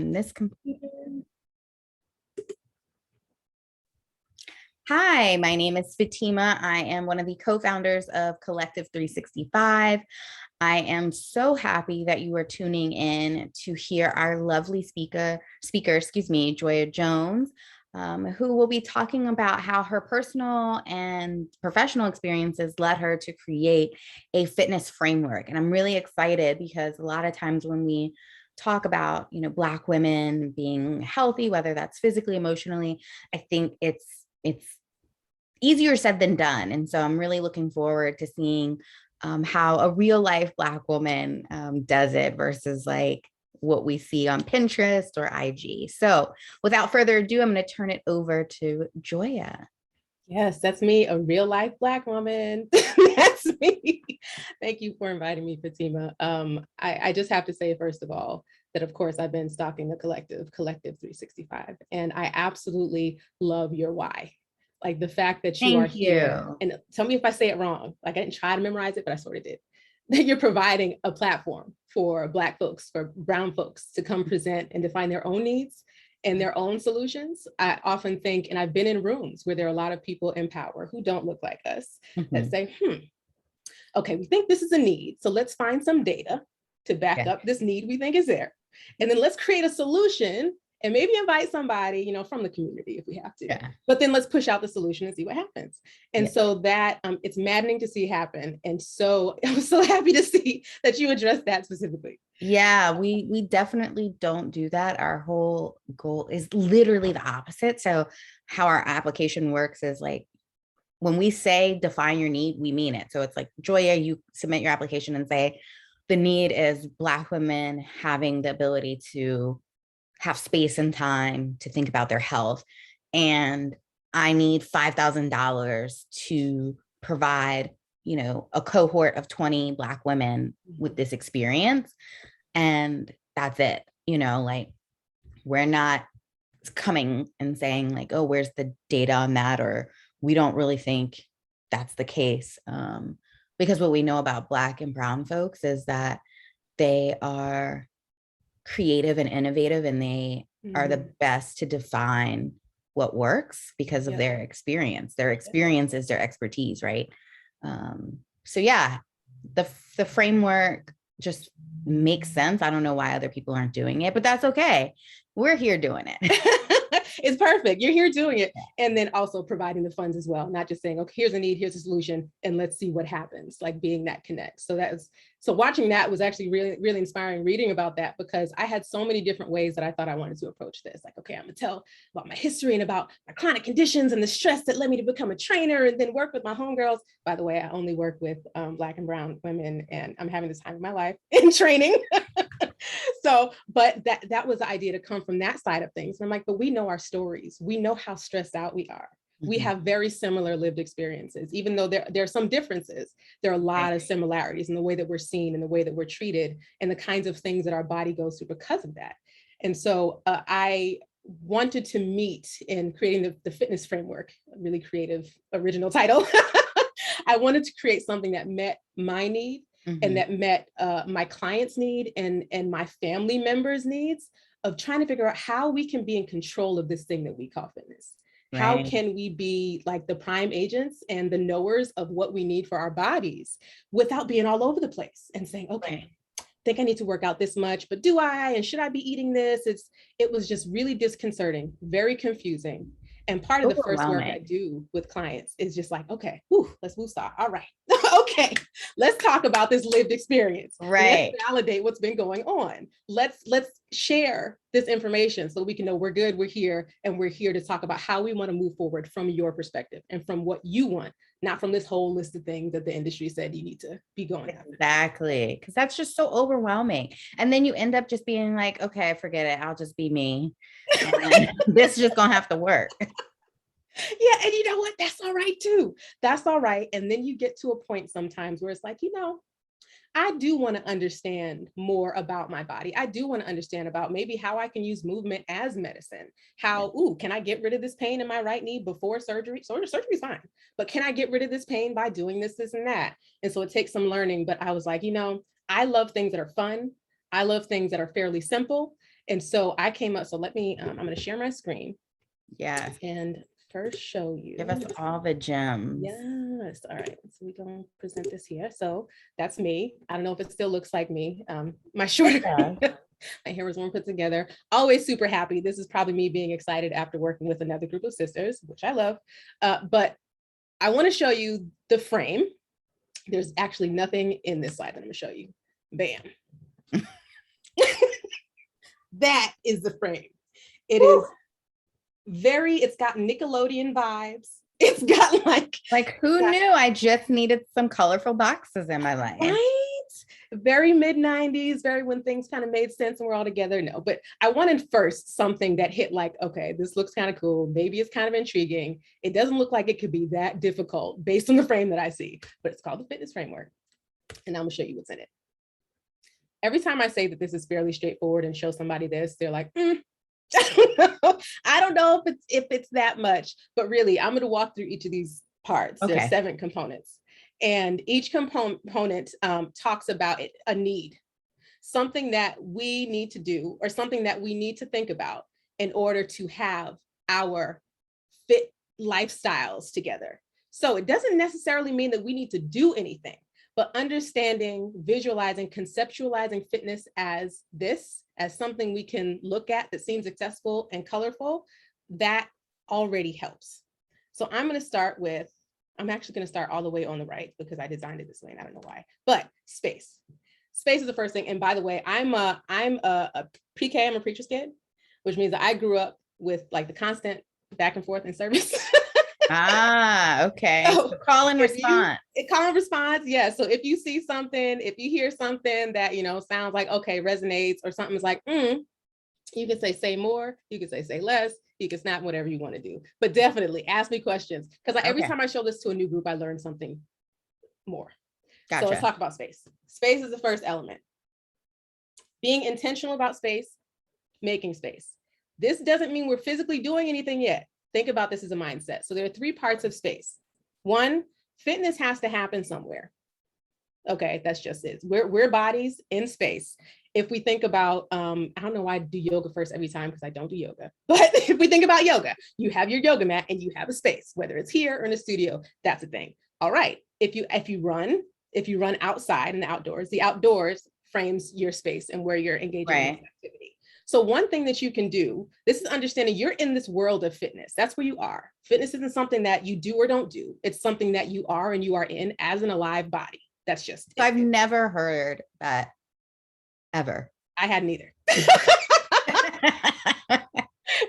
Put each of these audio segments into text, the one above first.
on this computer. Hi, my name is Fatima. I am one of the co-founders of Collective 365. I am so happy that you are tuning in to hear our lovely speaker, Joya Jones, who will be talking about how her personal and professional experiences led her to create a fitness framework. And I'm really excited because a lot of times when we talk about, Black women being healthy, whether that's physically, emotionally, I think it's easier said than done. And so I'm really looking forward to seeing how a real life Black woman does it versus like what we see on Pinterest or IG. So without further ado, I'm going to turn it over to Joya. Yes, that's me, a real life Black woman. That's me. Thank you for inviting me, Fatima. I just have to say, first of all, that of course I've been stalking the Collective 365, and I absolutely love your why. Like the fact that you are here, and tell me if I say it wrong. Like I didn't try to memorize it, but I sort of did. That you're providing a platform for Black folks, for brown folks to come present and define their own needs and their own solutions. I often think, and I've been in rooms where there are a lot of people in power who don't look like us that say, okay, we think this is a need. So let's find some data to back up this need we think is there. And then let's create a solution and maybe invite somebody, from the community if we have to, but then let's push out the solution and see what happens. And so that it's maddening to see happen. And so I was so happy to see that you addressed that specifically. Yeah, we definitely don't do that. Our whole goal is literally the opposite. So how our application works is like, when we say define your need, we mean it. So it's like, Joya, you submit your application and say, the need is Black women having the ability to have space and time to think about their health. And I need $5,000 to provide, a cohort of 20 Black women with this experience. And that's it. Like we're not coming and saying like, oh, where's the data on that? Or we don't really think that's the case. Because what we know about Black and brown folks is that they are creative and innovative, and they are the best to define what works because of their experience. Their experience is their expertise, right? So yeah, the framework just makes sense. I don't know why other people aren't doing it, but that's okay. We're here doing it. It's perfect. You're here doing it. And then also providing the funds as well, not just saying, okay, here's a need, here's a solution, and let's see what happens, like being that connect. So watching that was actually really, really inspiring, reading about that, because I had so many different ways that I thought I wanted to approach this. Like, okay, I'm gonna tell about my history and about my chronic conditions and the stress that led me to become a trainer, and then work with my homegirls. By the way, I only work with Black and brown women, and I'm having this time of my life in training. So, but that was the idea to come from that side of things. And I'm like, but we know our stories. We know how stressed out we are. We have very similar lived experiences, even though there are some differences. There are a lot of similarities in the way that we're seen and the way that we're treated and the kinds of things that our body goes through because of that. And so I wanted to meet in creating the fitness framework, a really creative, original title. I wanted to create something that met my need and that met my clients' need and my family members' needs of trying to figure out how we can be in control of this thing that we call fitness. Right. How can we be like the prime agents and the knowers of what we need for our bodies without being all over the place and saying, okay, I think I need to work out this much, but do I, and should I be eating this? It was just really disconcerting, very confusing. And part of the first work I do with clients is just like, okay, let's woosah. All right. Okay, let's talk about this lived experience. Right. Let's validate what's been going on. Let's share this information so we can know we're good, we're here, and we're here to talk about how we want to move forward from your perspective and from what you want, not from this whole list of things that the industry said you need to be going after. Exactly. Because that's just so overwhelming. And then you end up just being like, okay, forget it. I'll just be me. This is just going to have to work. Yeah. And you know what? That's all right too. That's all right. And then you get to a point sometimes where it's like, I do want to understand more about my body. I do want to understand about maybe how I can use movement as medicine. How, can I get rid of this pain in my right knee before surgery? Surgery is fine, but can I get rid of this pain by doing this, this, and that? And so it takes some learning, but I was like, I love things that are fun. I love things that are fairly simple. And so I came up, so let me, I'm going to share my screen. Yes. And first show you. Give us all the gems. Yes. All right. So we're going to present this here. So that's me. I don't know if it still looks like me. My short, my hair was more put together. Always super happy. This is probably me being excited after working with another group of sisters, which I love. But I want to show you the frame. There's actually nothing in this slide that I'm going to show you. Bam. That is the frame. It Woo! Is very, it's got Nickelodeon vibes. It's got like who knew I just needed some colorful boxes in my life? Right? Very mid-90s, very when things kind of made sense and we're all together. No, but I wanted first something that hit like, okay, this looks kind of cool. Maybe it's kind of intriguing. It doesn't look like it could be that difficult based on the frame that I see, but it's called the fitness framework. And I'm gonna show you what's in it. Every time I say that this is fairly straightforward and show somebody this, they're like, I don't know if it's that much, but really I'm going to walk through each of these parts. Okay. There's 7 components, and each component talks about a need, something that we need to do or something that we need to think about in order to have our fit lifestyles together. So it doesn't necessarily mean that we need to do anything, but understanding, visualizing, conceptualizing fitness as something we can look at that seems accessible and colorful, that already helps. So I'm actually going to start all the way on the right because I designed it this way and I don't know why, but space. Space is the first thing. And by the way, I'm a pre-K, I'm a preacher's kid, which means that I grew up with like the constant back and forth in service. Okay. So call and response. Call and response. Yeah. So if you see something, if you hear something that, sounds like, okay, resonates, or something's like, you can say more, you can say less, you can snap, whatever you want to do, but definitely ask me questions. Because every time I show this to a new group, I learn something more. Gotcha. So let's talk about space. Space is the first element. Being intentional about space, making space. This doesn't mean we're physically doing anything yet. Think about this as a mindset. So there are 3 parts of space. 1, fitness has to happen somewhere. Okay, that's just it. We're bodies in space. If we think about, I don't know why I do yoga first every time because I don't do yoga, but if we think about yoga, you have your yoga mat and you have a space, whether it's here or in a studio, that's a thing. All right, if you run outside in the outdoors frames your space and where you're engaging in activity. So one thing that you can do, this is understanding you're in this world of fitness. That's where you are. Fitness isn't something that you do or don't do. It's something that you are and you are in as an alive body. That's just it. I've never heard that ever. I hadn't either.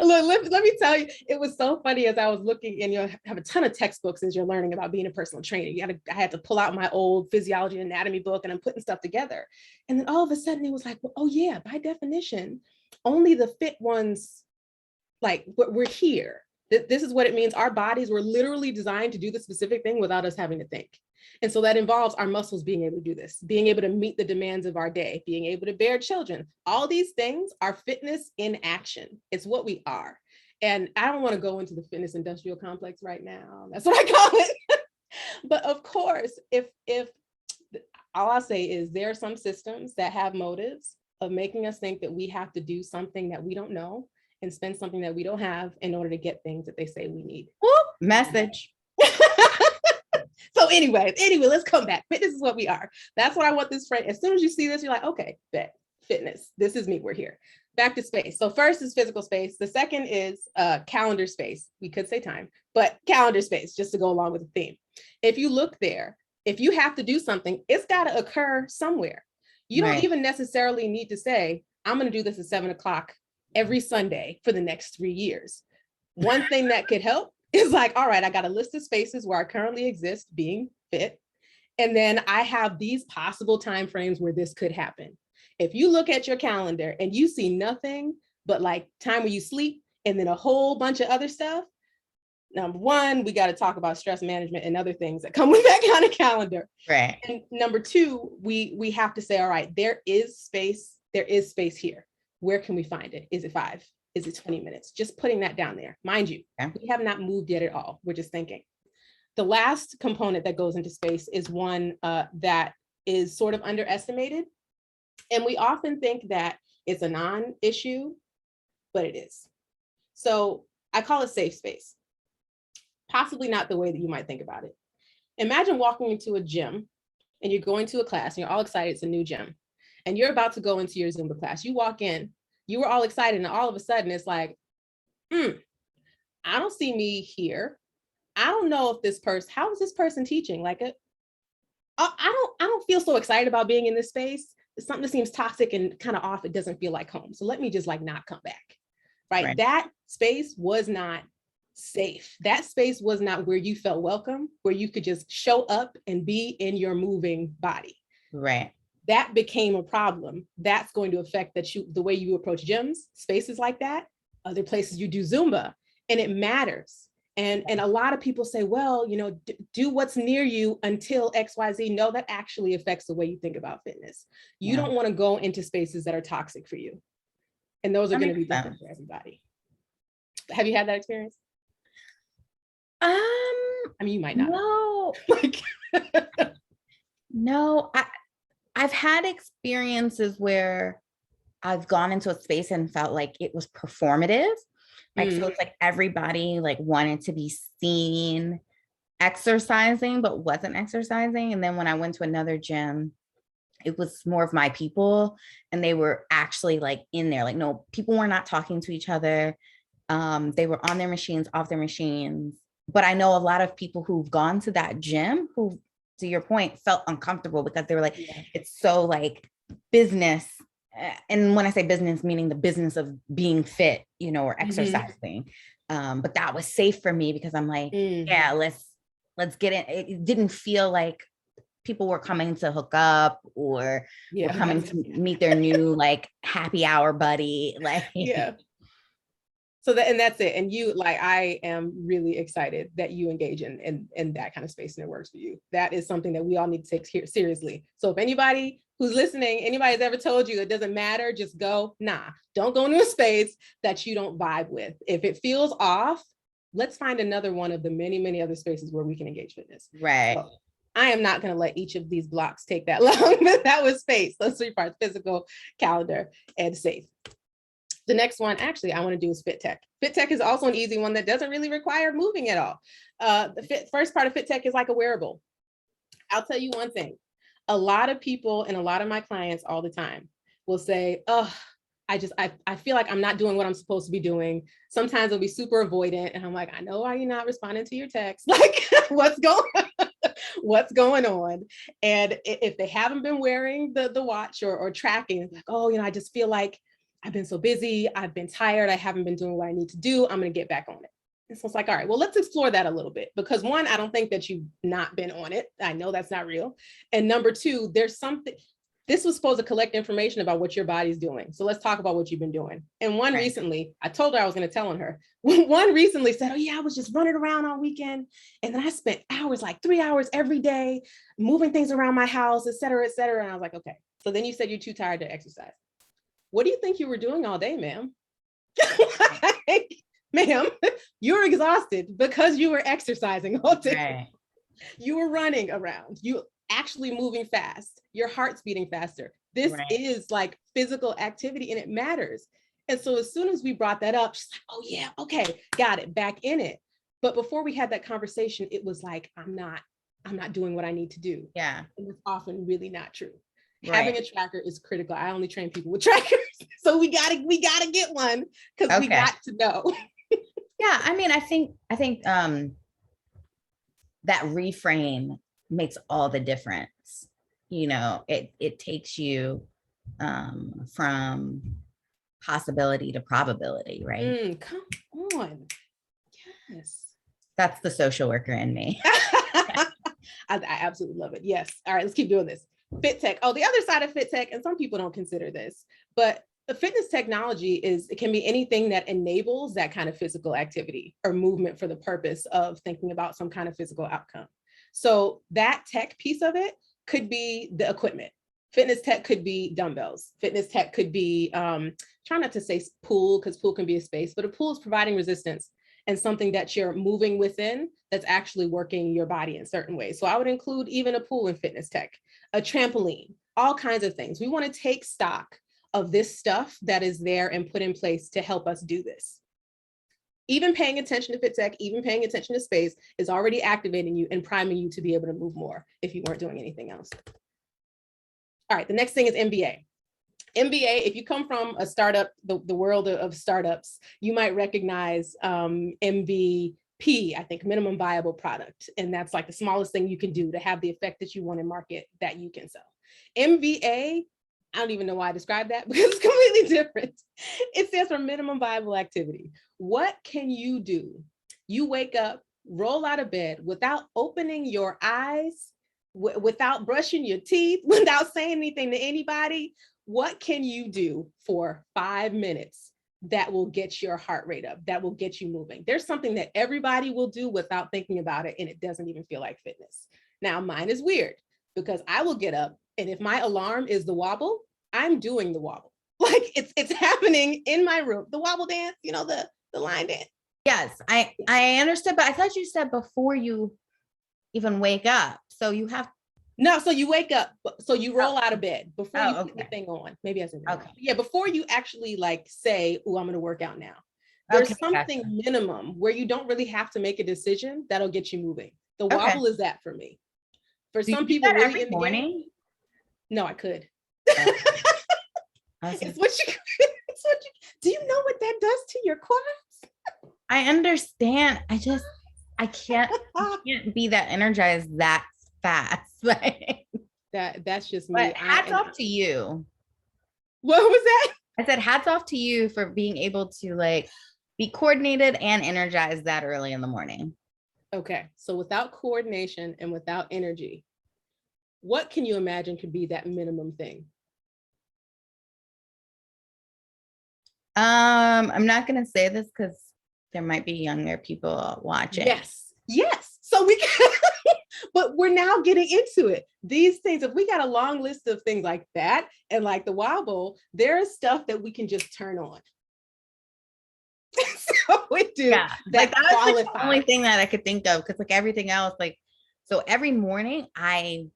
Look, let me tell you, it was so funny as I was looking, and you have a ton of textbooks as you're learning about being a personal trainer. I had to pull out my old physiology and anatomy book, and I'm putting stuff together. And then all of a sudden it was like, well, oh yeah, by definition, only the fit ones, like we're here. This is what it means. Our bodies were literally designed to do the specific thing without us having to think. And so that involves our muscles being able to do this, being able to meet the demands of our day, being able to bear children. All these things are fitness in action. It's what we are. And I don't want to go into the fitness industrial complex right now. That's what I call it. But of course, if all I'll say is there are some systems that have motives of making us think that we have to do something that we don't know and spend something that we don't have in order to get things that they say we need. Whoop, message. So anyway, let's come back. Fitness is what we are. That's what I want this frame. As soon as you see this, you're like, okay, bet, fitness. This is me. We're here. Back to space. So first is physical space. The second is calendar space. We could say time, but calendar space, just to go along with the theme. If you look there, if you have to do something, it's got to occur somewhere. You don't even necessarily need to say, I'm going to do this at 7:00 every Sunday for the next 3 years. One thing that could help is like, all right, I got a list of spaces where I currently exist being fit. And then I have these possible timeframes where this could happen. If you look at your calendar and you see nothing but like time where you sleep and then a whole bunch of other stuff, number one, we got to talk about stress management and other things that come with that kind of calendar. Right. And number two, we have to say, all right, there is space here. Where can we find it? Is it 5? Is it 20 minutes? Just putting that down there. Mind you, we have not moved yet at all. We're just thinking. The last component that goes into space is one that is sort of underestimated. And we often think that It's a non-issue, but it is. So I call it safe space. Possibly not the way that you might think about it. Imagine walking into a gym and you're going to a class and you're all excited, it's a new gym. And you're about to go into your Zumba class. You walk in, you were all excited, and all of a sudden it's like, I don't see me here. I don't know if this person, how is this person teaching? Like, I don't feel so excited about being in this space. It's something that seems toxic and kind of off. It doesn't feel like home. So let me just like not come back. Right? That space was not safe. That space was not where you felt welcome, where you could just show up and be in your moving body. Right. That became a problem. That's going to affect the way you approach gyms, spaces like that, other places you do Zumba, and it matters. And a lot of people say, well, do what's near you until XYZ. No, that actually affects the way you think about fitness. You don't want to go into spaces that are toxic for you. And those are going to be different for everybody. Have you had that experience? I mean, you might not. No. No, I've had experiences where I've gone into a space and felt like it was performative. Like, so it's like everybody like wanted to be seen exercising, but wasn't exercising. And then when I went to another gym, it was more of my people, and they were actually like in there. Like, no, people were not talking to each other. They were on their machines, off their machines. But I know a lot of people who've gone to that gym who, to your point, felt uncomfortable because they were like, it's so like business. And when I say business, meaning the business of being fit, or exercising. But that was safe for me because I'm like, yeah, let's get in. It didn't feel like people were coming to hook up or were coming to meet their new like happy hour buddy. Like, So that's it. And you, like, I am really excited that you engage in that kind of space and it works for you. That is something that we all need to take seriously. So if anybody who's listening, anybody's ever told you it doesn't matter, just go, don't go into a space that you don't vibe with. If it feels off, let's find another one of the many, many other spaces where we can engage fitness. Right. So I am not going to let each of these blocks take that long, but that was space. Those 3 parts: physical, calendar, and safe. The next one, actually, I want to do is fit tech. Fit tech is also an easy one that doesn't really require moving at all. The first part of fit tech is like a wearable. I'll tell you one thing. A lot of people and a lot of my clients all the time will say, oh, I feel like I'm not doing what I'm supposed to be doing. Sometimes they'll be super avoidant. And I'm like, I know why you're not responding to your text. Like, what's going on? And if they haven't been wearing the watch or tracking, it's like, oh, I just feel like I've been so busy. I've been tired. I haven't been doing what I need to do. I'm going to get back on it. And so it's like, all right, well, let's explore that a little bit, because one, I don't think that you've not been on it. I know that's not real. And number two, there's something, this was supposed to collect information about what your body's doing. So let's talk about what you've been doing. And one recently, I told her I was going to tell on her. One recently said, oh yeah, I was just running around all weekend. And then I spent hours, like 3 hours every day, moving things around my house, et cetera, et cetera. And I was like, okay. So then you said you're too tired to exercise. What do you think you were doing all day, ma'am? Ma'am, you're exhausted because you were exercising all day. Right. You were running around. You actually moving fast. Your heart's beating faster. This is like physical activity and it matters. And so as soon as we brought that up, she's like, oh yeah, okay, got it, back in it. But before we had that conversation, it was like, I'm not doing what I need to do. Yeah. And it's often really not true. Having a tracker is critical. I only train people with trackers. So we gotta get one because we got to know. Yeah. I mean, I think that reframe makes all the difference. It takes you from possibility to probability, right? Come on. Yes. That's the social worker in me. I absolutely love it. Yes. All right, let's keep doing this. Fit tech. Oh, the other side of fit tech, and some people don't consider this, but the fitness technology it can be anything that enables that kind of physical activity or movement for the purpose of thinking about some kind of physical outcome. So that tech piece of it could be the equipment. Fitness tech could be dumbbells. Fitness tech could be, try not to say pool, because pool can be a space, but a pool is providing resistance and something that you're moving within that's actually working your body in certain ways. So I would include even a pool in fitness tech, a trampoline, all kinds of things. We want to take stock of this stuff that is there and put in place to help us do this. Even paying attention to fit tech, even paying attention to space is already activating you and priming you to be able to move more if you weren't doing anything else. All right, the next thing is MBA. MBA, if you come from a startup, the world of startups, you might recognize MVP, I think, minimum viable product. And that's like the smallest thing you can do to have the effect that you want in market that you can sell. MVA, I don't even know why I described that because it's completely different. It stands for minimum viable activity. What can you do? You wake up, roll out of bed without opening your eyes, without brushing your teeth, without saying anything to anybody. What can you do for 5 minutes that will get your heart rate up, that will get you moving? There's something that everybody will do without thinking about it, and it doesn't even feel like fitness. Now, mine is weird because I will get up, and if my alarm is the wobble, I'm doing the wobble. Like it's happening in my room. The wobble dance, you know, the line dance. Yes, I understood, but I thought you said before you even wake up. So you have No, so you wake up, so you roll out of bed before you put the thing on. Maybe I said that. Okay. Yeah, before you actually like say, oh, I'm going to work out now. There's something minimum where you don't really have to make a decision that'll get you moving. The wobble is that for me. For some people, really every morning. No, I could. Awesome. It's what you. Do you know what that does to your quads? I understand. I can't be that energized that fast. Like that's just me. Hats off to you. What was that? I said hats off to you for being able to like be coordinated and energized that early in the morning. Okay, so without coordination and without energy, what can you imagine could be that minimum thing? I'm not going to say this because there might be younger people watching. Yes. So we can, but we're now getting into it. These things, if we got a long list of things like that and like the wobble, there's stuff that we can just turn on. So we do. Yeah, like that's like the only thing that I could think of because like everything else, like so every morning I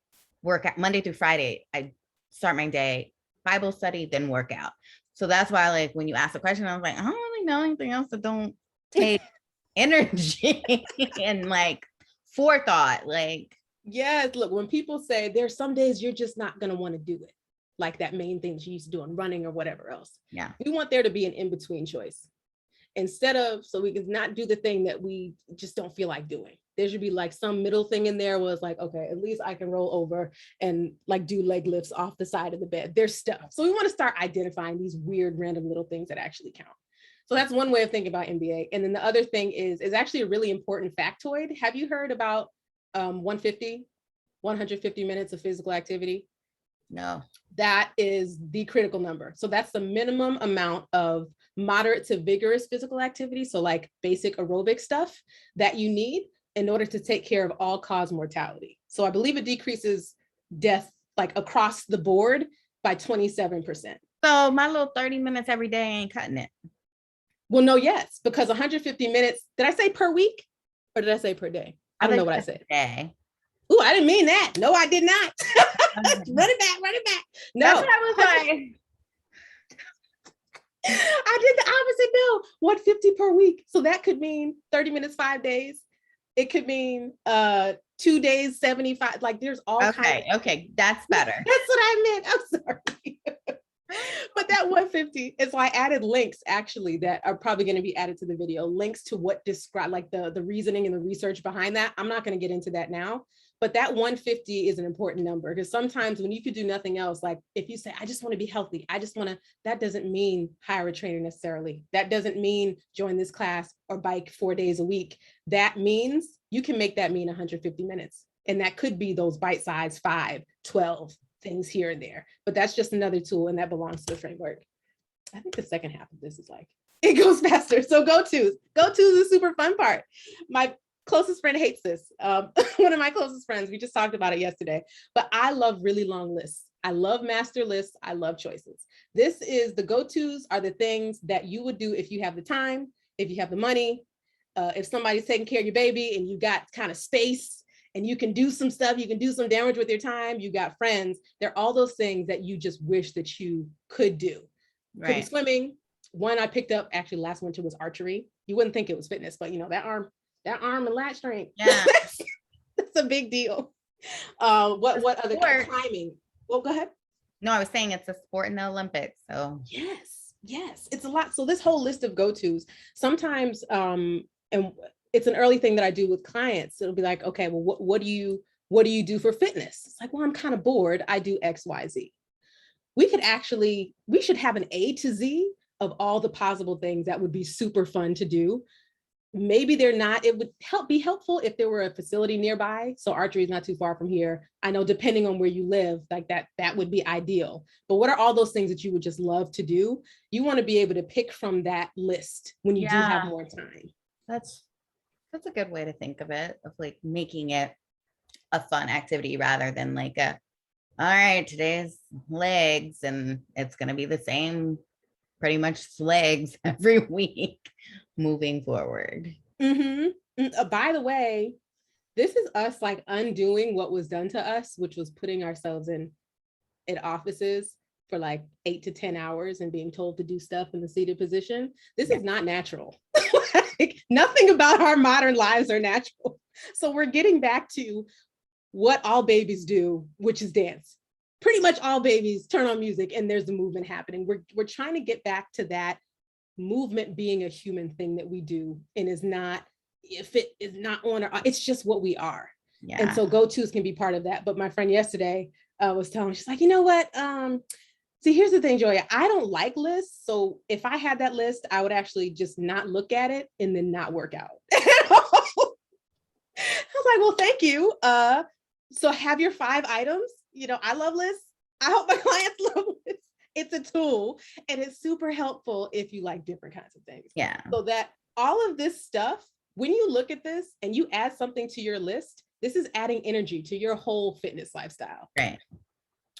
work out Monday through Friday. I start my day, Bible study, then workout. So that's why, like, when you ask the question, I was like, I don't really know anything else that don't take energy and like forethought. Like, yes, look, when people say there's some days you're just not going to want to do it, like that main thing that you used to do on running or whatever else. Yeah. We want there to be an in-between choice. Instead of, so we can not do the thing that we just don't feel like doing. There should be like some middle thing in there was like, okay, at least I can roll over and like do leg lifts off the side of the bed. There's stuff. So we want to start identifying these weird random little things that actually count. So that's one way of thinking about MBA. And then the other thing is actually a really important factoid. Have you heard about 150 minutes of physical activity? No. That is the critical number. So that's the minimum amount of moderate to vigorous physical activity. So like basic aerobic stuff that you need in order to take care of all cause mortality. So I believe it decreases death like across the board by 27%. So my little 30 minutes every day ain't cutting it. Well, no, yes, because 150 minutes, did I say per week or did I say per day? I don't know what I said. Day. Oh, I didn't mean that. No, I did not. Run it back. No. That's what I was like. I did the opposite. No, 150 per week. So that could mean 30 minutes, 5 days. It could mean 2 days, 75. Like there's all kinds. Okay, that's better. That's what I meant. I'm sorry. But that 150 is why I added links actually that are probably going to be added to the video, links to what describe like the reasoning and the research behind that. I'm not going to get into that now, but that 150 is an important number because sometimes when you could do nothing else, like if you say, I just want to be healthy, that doesn't mean hire a trainer necessarily. That doesn't mean join this class or bike 4 days a week. That means you can make that mean 150 minutes. And that could be those bite-sized 5, 12 things here and there, but that's just another tool and that belongs to the framework. I think the second half of this is like, it goes faster. So go-tos is the super fun part. My closest friend hates this. One of my closest friends, we just talked about it yesterday, but I love really long lists. I love master lists. I love choices. This is the go-tos are the things that you would do if you have the time, if you have the money, if somebody's taking care of your baby and you got kind of space, and you can do some stuff, you can do some damage with your time, you got friends. They're all those things that you just wish that you could do. Could be Right. swimming. One I picked up actually last winter was archery. You wouldn't think it was fitness, but that arm and lat strength. Yeah. That's a big deal. What other Sport. climbing? Well, go ahead. No, I was saying it's a sport in the Olympics. So Yes, it's a lot. So this whole list of go-tos, sometimes, and it's an early thing that I do with clients. It'll be like, okay, well, what do you do for fitness? It's like, well, I'm kind of bored. I do X, Y, Z. We should have an A to Z of all the possible things that would be super fun to do. Maybe they're not. It would be helpful if there were a facility nearby. So archery is not too far from here. I know depending on where you live, like that would be ideal. But what are all those things that you would just love to do? You want to be able to pick from that list when you do have more time. That's a good way to think of it, of like making it a fun activity rather than like all right, today's legs and it's going to be the same pretty much legs every week moving forward. By the way, this is us like undoing what was done to us, which was putting ourselves in offices for like 8 to 10 hours and being told to do stuff in the seated position. This is not natural. Like, nothing about our modern lives are natural. So we're getting back to what all babies do, which is dance. Pretty much all babies turn on music and there's a movement happening. We're trying to get back to that movement being a human thing that we do, and is not, if it is not on our, it's just what we are. Yeah. And so go-tos can be part of that. But my friend yesterday was telling me, she's like, you know what? See, here's the thing, Joya, I don't like lists. So if I had that list, I would actually just not look at it and then not work out. I was like, well, thank you. So have your 5 items. I love lists. I hope my clients love lists. It's a tool and it's super helpful if you like different kinds of things. Yeah. So that all of this stuff, when you look at this and you add something to your list, this is adding energy to your whole fitness lifestyle. Right.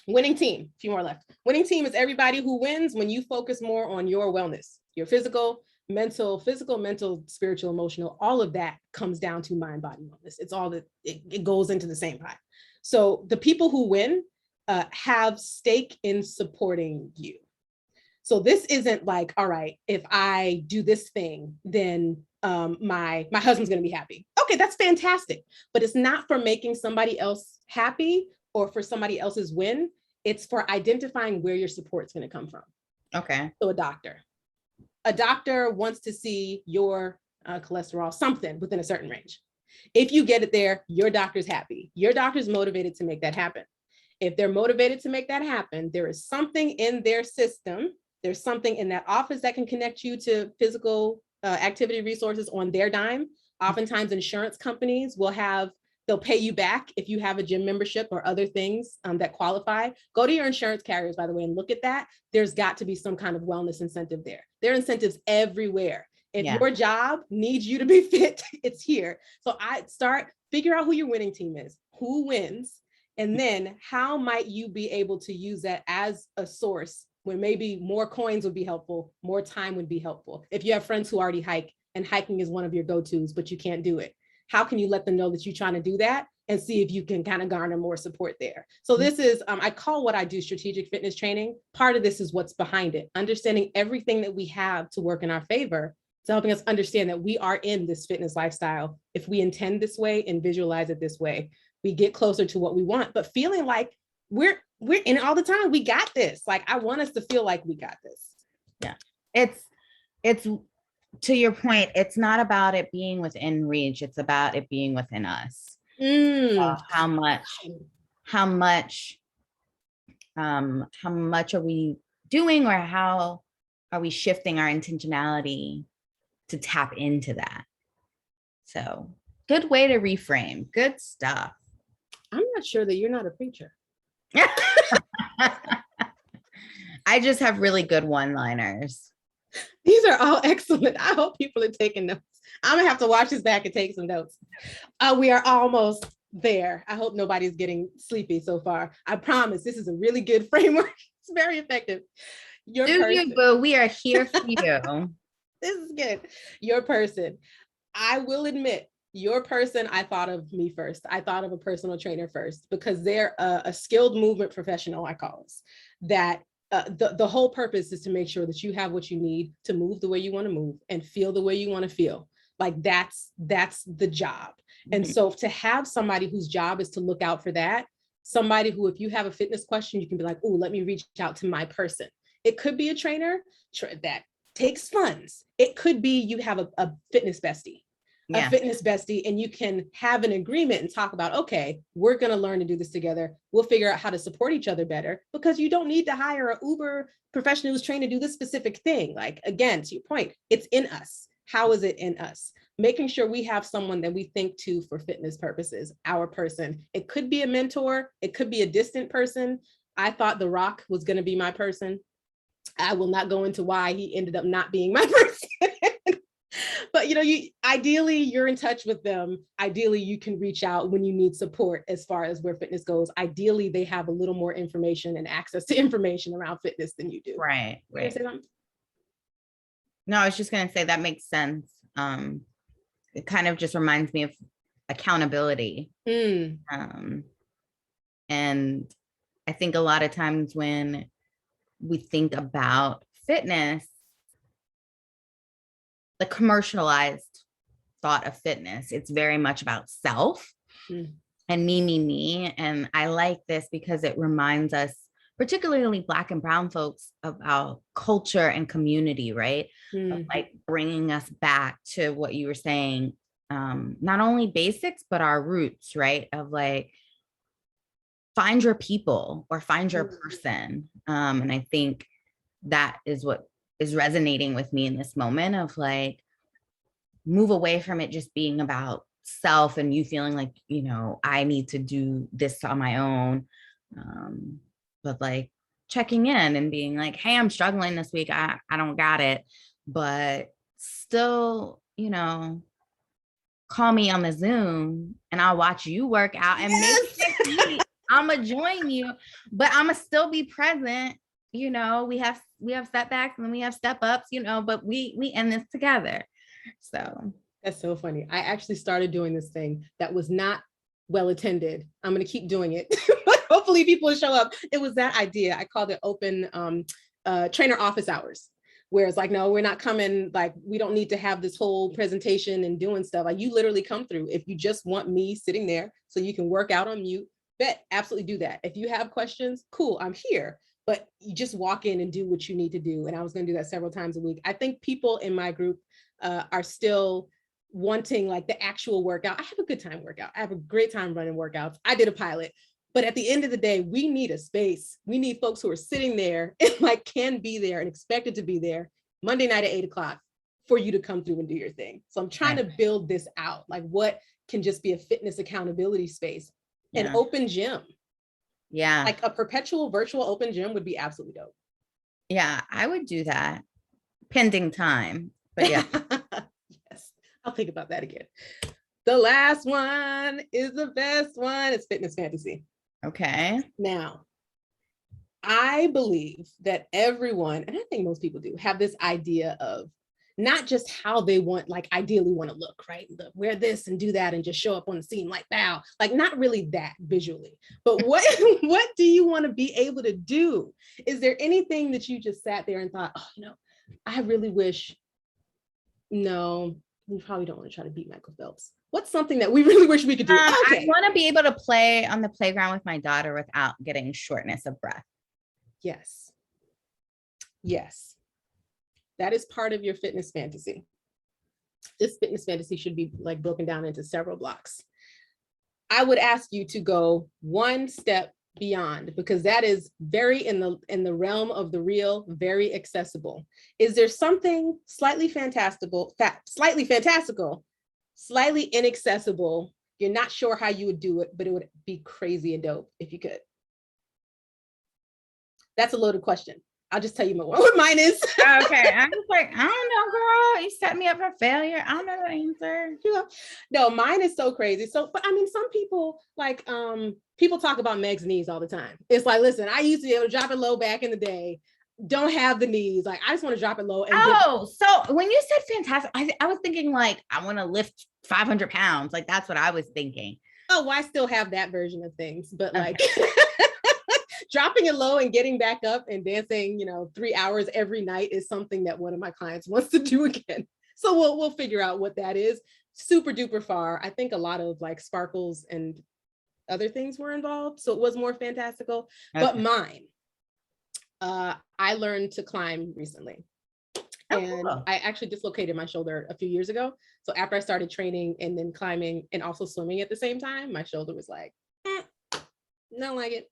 Winning team, a few more left. Winning team is everybody who wins when you focus more on your wellness, your physical, mental, spiritual, emotional, all of that comes down to mind, body, wellness. It's all that it goes into the same pot. So the people who win have stake in supporting you. So this isn't like, all right, if I do this thing, then my husband's going to be happy. Okay, that's fantastic. But it's not for making somebody else happy or for somebody else's win. It's for identifying where your support's going to come from. Okay. So a doctor wants to see your cholesterol, something within a certain range. If you get it there, your doctor's happy. Your doctor's motivated to make that happen. If they're motivated to make that happen, there is something in their system. There's something in that office that can connect you to physical activity resources on their dime. Oftentimes insurance companies they'll pay you back if you have a gym membership or other things that qualify. Go to your insurance carriers, by the way, and look at that. There's got to be some kind of wellness incentive there. There are incentives everywhere. If your job needs you to be fit, it's here. So figure out who your winning team is, who wins, and then how might you be able to use that as a source when maybe more coins would be helpful, more time would be helpful. If you have friends who already hike and hiking is one of your go-tos, but you can't do it, how can you let them know that you're trying to do that and see if you can kind of garner more support there? So this is, I call what I do strategic fitness training. Part of this is what's behind it, understanding everything that we have to work in our favor, to helping us understand that we are in this fitness lifestyle. If we intend this way and visualize it this way, we get closer to what we want, but feeling like we're in it all the time. We got this. Like, I want us to feel like we got this. Yeah. It's to your point, it's not about it being within reach. It's about it being within us. How much are we doing, or how are we shifting our intentionality to tap into that? So good way to reframe. Good stuff. I'm not sure that you're not a preacher. I just have really good one-liners. These are all excellent. I hope people are taking notes. I'm gonna have to watch this back and take some notes. We are almost there. I hope nobody's getting sleepy so far. I promise this is a really good framework. It's very effective. But we are here for you. This is good. Your person. I will admit, your person, I thought of me first. I thought of a personal trainer first, because they're a skilled movement professional, I call us, that the whole purpose is to make sure that you have what you need to move the way you want to move and feel the way you want to feel. Like that's the job. And so to have somebody whose job is to look out for that, somebody who, if you have a fitness question, you can be like, oh, let me reach out to my person. It could be a trainer that takes funds. It could be you have a fitness bestie. A fitness bestie, and you can have an agreement and talk about, okay, we're going to learn to do this together. We'll figure out how to support each other better, because you don't need to hire an Uber professional who's trained to do this specific thing. Like, again, to your point, it's in us. How is it in us? Making sure we have someone that we think to for fitness purposes, our person. It could be a mentor. It could be a distant person. I thought The Rock was going to be my person. I will not go into why he ended up not being my person. But ideally you're in touch with them. Ideally, you can reach out when you need support as far as where fitness goes. Ideally, they have a little more information and access to information around fitness than you do. Right. No, I was just going to say that makes sense. It kind of just reminds me of accountability. And I think a lot of times when we think about fitness, the commercialized thought of fitness, it's very much about self and me. And I like this because it reminds us, particularly Black and brown folks, about culture and community, right? Of like bringing us back to what you were saying, not only basics, but our roots, right? Of like, find your people or find your person. And I think that is what is resonating with me in this moment of like, move away from it just being about self and you feeling like, I need to do this on my own. But like checking in and being like, hey, I'm struggling this week. I don't got it, but still, call me on the Zoom and I'll watch you work out, and maybe I'm gonna join you, but I'm gonna still be present. We have setbacks and then we have step ups, but we end this together. So that's so funny. I actually started doing this thing that was not well attended. I'm going to keep doing it. Hopefully people will show up. It was that idea. I called it open trainer office hours, where it's like, no, we're not coming. Like, we don't need to have this whole presentation and doing stuff. Like, you literally come through. If you just want me sitting there so you can work out on mute, absolutely do that. If you have questions, cool, I'm here. But you just walk in and do what you need to do. And I was going to do that several times a week. I think people in my group are still wanting like the actual workout. I have a good time workout. I have a great time running workouts. I did a pilot. But at the end of the day, we need a space. We need folks who are sitting there and like can be there and expected to be there Monday night at 8:00 for you to come through and do your thing. So I'm trying to build this out. Like, what can just be a fitness accountability space? An open gym. Yeah. Like a perpetual virtual open gym would be absolutely dope. Yeah, I would do that pending time. But yeah. Yes, I'll think about that again. The last one is the best one. It's fitness fantasy. Okay. Now, I believe that everyone, and I think most people do, have this idea of not just how they ideally want to look, right? Wear this and do that and just show up on the scene like wow. Like, not really that visually, but what do you want to be able to do? Is there anything that you just sat there and thought, oh, I really wish, no, we probably don't want to try to beat Michael Phelps. What's something that we really wish we could do? I want to be able to play on the playground with my daughter without getting shortness of breath. Yes. Yes. That is part of your fitness fantasy. This fitness fantasy should be like broken down into several blocks. I would ask you to go one step beyond, because that is very in the realm of the real, very accessible. Is there something slightly fantastical, slightly inaccessible? You're not sure how you would do it, but it would be crazy and dope if you could. That's a loaded question. I'll just tell you what mine is. Okay. I'm just like, I don't know, girl. You set me up for failure. I don't know the answer. No, mine is so crazy. So, but I mean, some people people talk about Meg's knees all the time. It's like, listen, I used to be able to drop it low back in the day. Don't have the knees. Like, I just want to drop it low. And so when you said fantastic, I was thinking like, I want to lift 500 pounds. Like, that's what I was thinking. Oh, well, I still have that version of things, but like, dropping it low and getting back up and dancing, 3 hours every night is something that one of my clients wants to do again. So we'll figure out what that is. Super duper far. I think a lot of like sparkles and other things were involved. So it was more fantastical, but mine, I learned to climb recently. And cool. I actually dislocated my shoulder a few years ago. So after I started training and then climbing and also swimming at the same time, my shoulder was like, don't like it.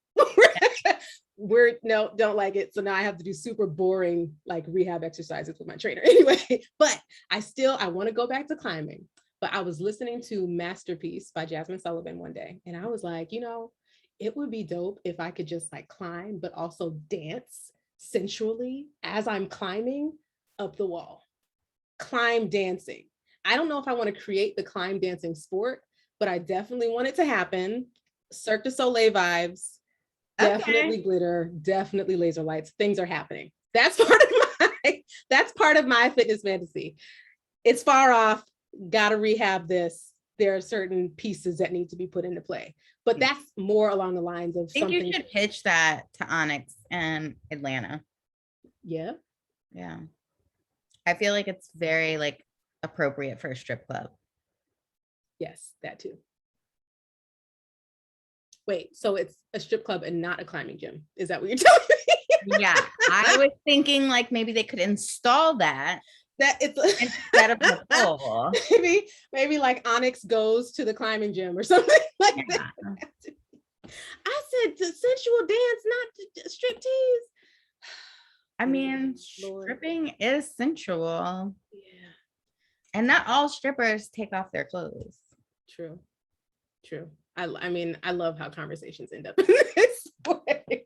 Don't like it. So now I have to do super boring like rehab exercises with my trainer anyway. But I want to go back to climbing. But I was listening to Masterpiece by Jasmine Sullivan one day. And I was like, it would be dope if I could just like climb, but also dance sensually as I'm climbing up the wall. Climb dancing. I don't know if I want to create the climb dancing sport, but I definitely want it to happen. Cirque du Soleil vibes, definitely glitter, definitely laser lights. Things are happening. That's part of my fitness fantasy. It's far off. Got to rehab this. There are certain pieces that need to be put into play, but that's more along the lines of something. You should pitch that to Onyx and Atlanta. Yeah. I feel like it's very like appropriate for a strip club. Yes, that too. Wait, so it's a strip club and not a climbing gym? Is that what you're telling me? Yeah, I was thinking like maybe they could install that it's instead of the pole. Maybe like Onyx goes to the climbing gym or something like that. I said the sensual dance, not strip tease. I mean, stripping is sensual. Yeah. And not all strippers take off their clothes. True. I mean, I love how conversations end up in this way.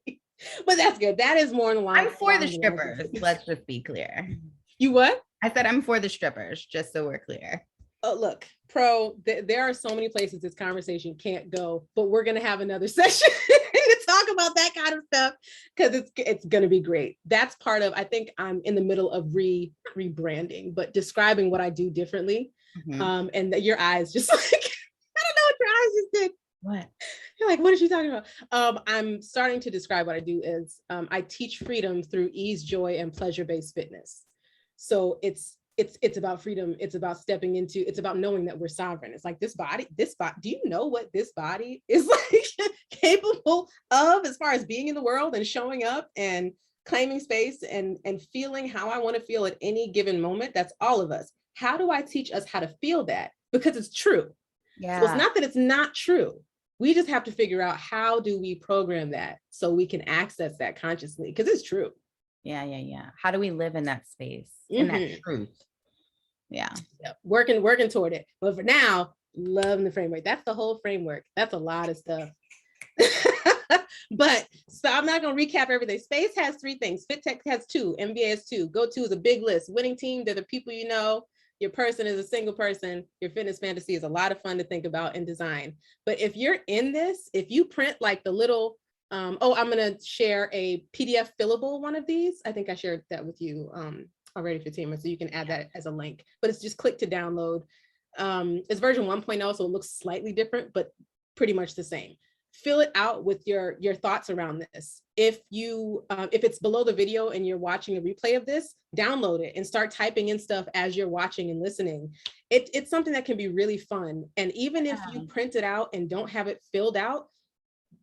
But that's good. That is more in the line. I'm for the strippers. Let's just be clear. You what? I said I'm for the strippers, just so we're clear. Oh, look, there are so many places this conversation can't go, but we're going to have another session to talk about that kind of stuff because it's going to be great. That's part of, I think I'm in the middle of rebranding, but describing what I do differently. Mm-hmm. And your eyes just like, I don't know what your eyes just did. What? You're like, what is she talking about? I'm starting to describe what I do is I teach freedom through ease, joy, and pleasure-based fitness. So it's about freedom. It's about stepping into, it's about knowing that we're sovereign. It's like this body, do you know what this body is like capable of as far as being in the world and showing up and claiming space and feeling how I want to feel at any given moment? That's all of us. How do I teach us how to feel that? Because it's true. Yeah. So it's not that it's not true. We just have to figure out how do we program that so we can access that consciously because it's true. Yeah. How do we live in that space, in that truth? Yeah. Working toward it. But for now, loving the framework. That's the whole framework. That's a lot of stuff. But so I'm not going to recap everything. Space has 3 things. Fit Tech has 2. MBA has 2. Go to is a big list. Winning team, they're the people you know. Your person is a single person. Your fitness fantasy is a lot of fun to think about and design. But if you're in this, if you print like the little, I'm going to share a PDF fillable one of these. I think I shared that with you already, Fatima, so you can add that as a link. But it's just click to download. It's version 1.0, so it looks slightly different, but pretty much the same. Fill it out with your thoughts around this. If it's below the video and you're watching a replay of this, download it and start typing in stuff as you're watching and listening. It's something that can be really fun. And even if you print it out and don't have it filled out,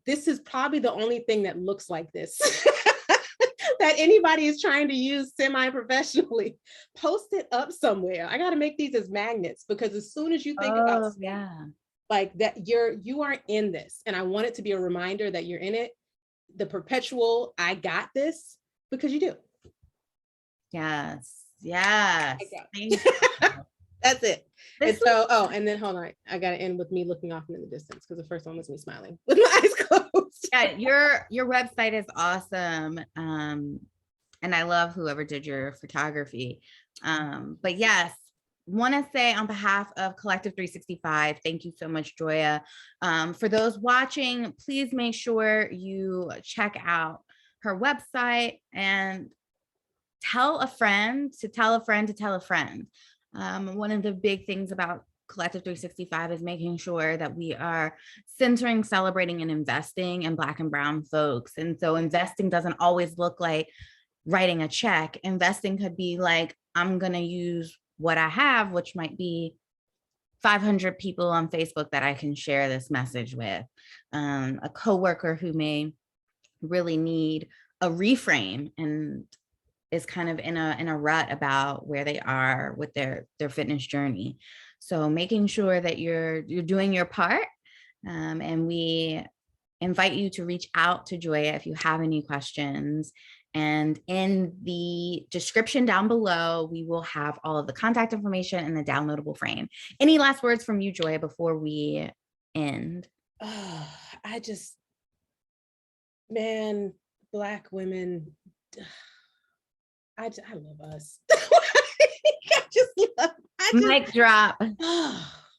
this is probably the only thing that looks like this that anybody is trying to use semi-professionally. Post it up somewhere. I got to make these as magnets because as soon as you think about like that, you are in this, and I want it to be a reminder that you're in it. The perpetual, I got this, because you do. Yes. That's it. And so, and then hold on, I got to end with me looking off in the distance because the first one was me smiling with my eyes closed. Yeah, your website is awesome. And I love whoever did your photography. But yes, want to say on behalf of Collective 365, thank you so much, Joya. For those watching, please make sure you check out her website and tell a friend to tell a friend to tell a friend. One of the big things about Collective 365 is making sure that we are centering, celebrating, and investing in Black and Brown folks. And so investing doesn't always look like writing a check. Investing could be like, I'm going to use what I have, which might be 500 people on Facebook that I can share this message with, a coworker who may really need a reframe and is kind of in a rut about where they are with their fitness journey. So making sure that you're doing your part, and we invite you to reach out to Joya if you have any questions. And in the description down below, we will have all of the contact information and the downloadable frame. Any last words from you, Joya, before we end? Oh, man, Black women, I love us. Mic drop.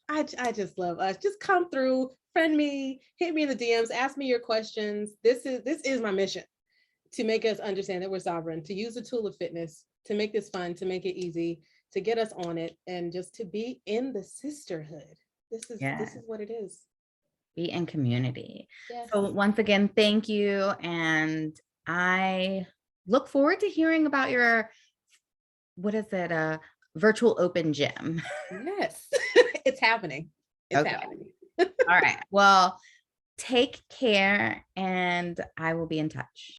I just love us. Just come through, friend me, hit me in the DMs, ask me your questions. This is my mission, to make us understand that we're sovereign, to use the tool of fitness, to make this fun, to make it easy, to get us on it, and just to be in the sisterhood. This is what it is. Be in community. Yes. So once again, thank you. And I look forward to hearing about your, virtual open gym. Yes, it's happening. It's happening. All right. Well, take care, and I will be in touch.